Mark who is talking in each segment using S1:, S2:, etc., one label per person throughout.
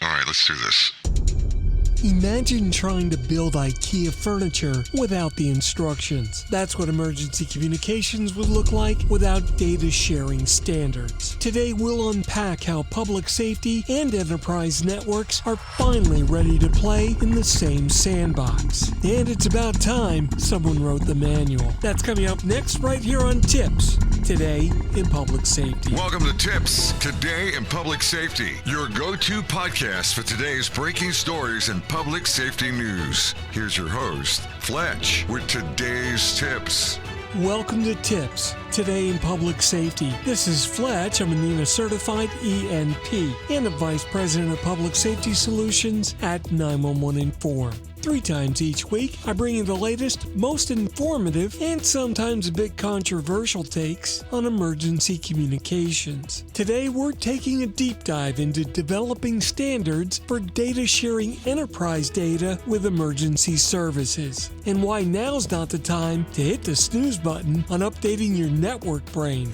S1: All right, let's do this.
S2: Imagine trying to build IKEA furniture without the instructions. That's what emergency communications would look like without data sharing standards. Today we'll unpack how public safety and enterprise networks are finally ready to play in the same sandbox. And it's about time someone wrote the manual. That's coming up next right here on TiPS, Today in Public Safety.
S1: Welcome to TiPS, Today in Public Safety, your go-to podcast for today's breaking stories and public safety news. Here's your host, Fletch, with today's tips.
S2: Welcome to TiPS, Today in Public Safety. This is Fletch. I'm a NENA certified ENP and a Vice President of Public Safety Solutions at 911 Inform. 3 times each week, I bring you the latest, most informative, and sometimes a bit controversial takes on emergency communications. Today, we're taking a deep dive into developing standards for data sharing enterprise data with emergency services, and why now's not the time to hit the snooze button on updating your network brain.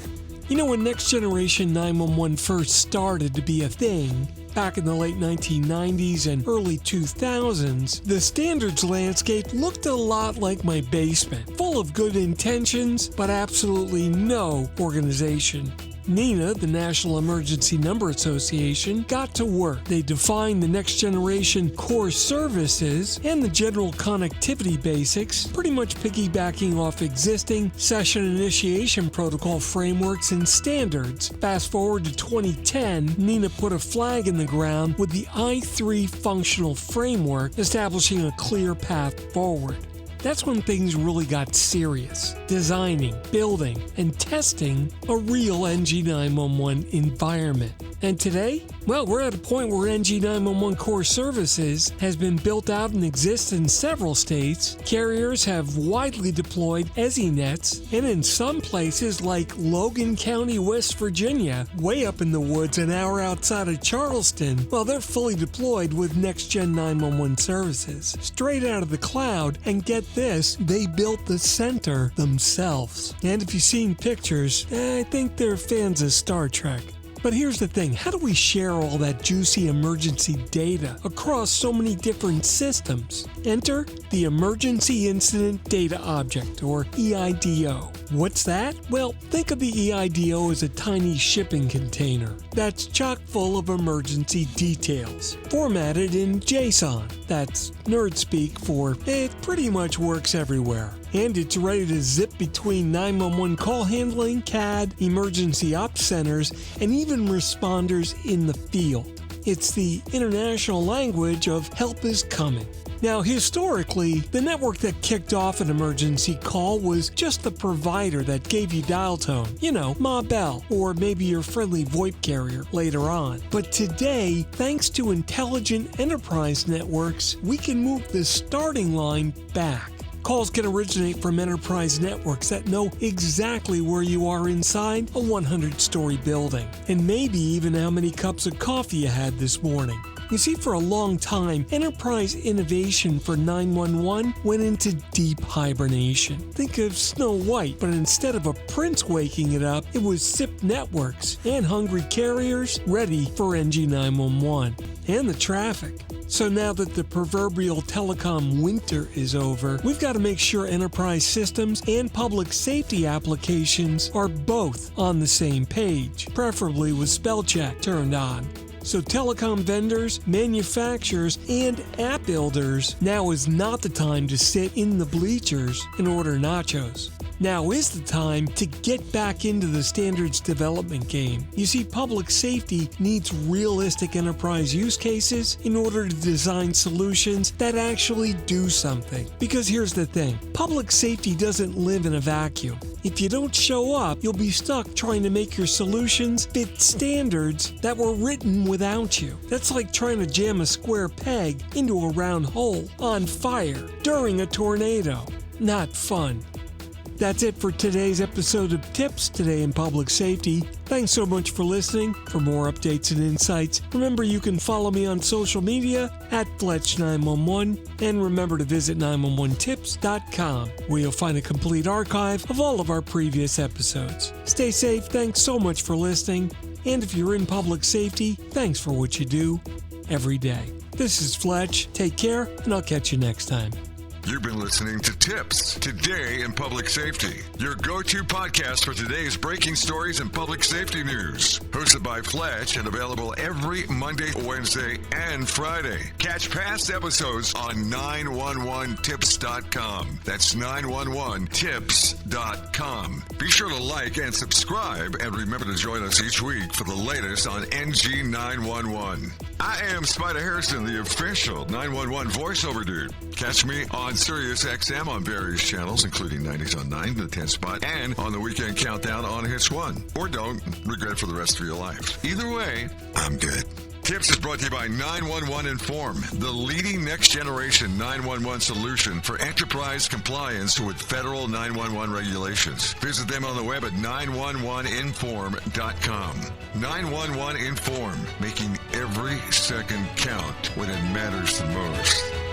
S2: You know, when Next Generation 911 first started to be a thing, back in the late 1990s and early 2000s, the standards landscape looked a lot like my basement, full of good intentions, but absolutely no organization. NENA, the National Emergency Number Association, got to work. They defined the next generation core services and the general connectivity basics, pretty much piggybacking off existing session initiation protocol frameworks and standards. Fast forward to 2010, NENA put a flag in the ground with the I3 functional framework, establishing a clear path forward. That's when things really got serious, designing, building, and testing a real NG911 environment. And today, well, we're at a point where NG911 core services has been built out and exists in several states. Carriers have widely deployed EZNets, and in some places like Logan County, West Virginia, way up in the woods an hour outside of Charleston, well, they're fully deployed with Next Gen 911 services. Straight out of the cloud, and get this, they built the center themselves. And if you've seen pictures, I think they're fans of Star Trek. But here's the thing, how do we share all that juicy emergency data across so many different systems? Enter the Emergency Incident Data Object, or EIDO. What's that? Well, think of the EIDO as a tiny shipping container that's chock full of emergency details, formatted in JSON. That's nerd speak for it pretty much works everywhere. And it's ready to zip between 911 call handling, CAD, emergency ops centers, and even responders in the field. It's the international language of help is coming. Now, historically, the network that kicked off an emergency call was just the provider that gave you dial tone. You know, Ma Bell, or maybe your friendly VoIP carrier later on. But today, thanks to intelligent enterprise networks, we can move the starting line back. Calls can originate from enterprise networks that know exactly where you are inside a 100-story building, and maybe even how many cups of coffee you had this morning. You see, for a long time, enterprise innovation for 911 went into deep hibernation. Think of Snow White, but instead of a prince waking it up, it was SIP networks and hungry carriers ready for NG911. And the traffic. So now that the proverbial telecom winter is over, we've got to make sure enterprise systems and public safety applications are both on the same page, preferably with spell check turned on. So telecom vendors, manufacturers, and app builders, now is not the time to sit in the bleachers and order nachos. Now is the time to get back into the standards development game. You see, public safety needs realistic enterprise use cases in order to design solutions that actually do something. Because here's the thing, public safety doesn't live in a vacuum. If you don't show up, you'll be stuck trying to make your solutions fit standards that were written without you. That's like trying to jam a square peg into a round hole on fire during a tornado. Not fun. That's it for today's episode of TiPS Today in Public Safety. Thanks so much for listening. For more updates and insights, remember you can follow me on social media at Fletch911, and remember to visit 911tips.com, where you'll find a complete archive of all of our previous episodes. Stay safe, thanks so much for listening, and if you're in public safety, thanks for what you do. every day. This is Fletch. Take care, and I'll catch you next time.
S1: You've been listening to TiPS, Today in Public Safety, your go-to podcast for today's breaking stories and public safety news. Hosted by Fletch and available every Monday, Wednesday, and Friday. Catch past episodes on 911tips.com. That's 911tips.com. Be sure to like and subscribe, and remember to join us each week for the latest on NG 911. I am Spider Harrison, the official 911 voiceover dude. Catch me on Sirius XM on various channels, including 90s on 9, the 10 spot, and on the Weekend Countdown on Hits 1. Or don't, regret it for the rest of your life. Either way, I'm good. TiPS is brought to you by 911 Inform, the leading next-generation 911 solution for enterprise compliance with federal 911 regulations. Visit them on the web at 911inform.com. 911 Inform, making every second count when it matters the most.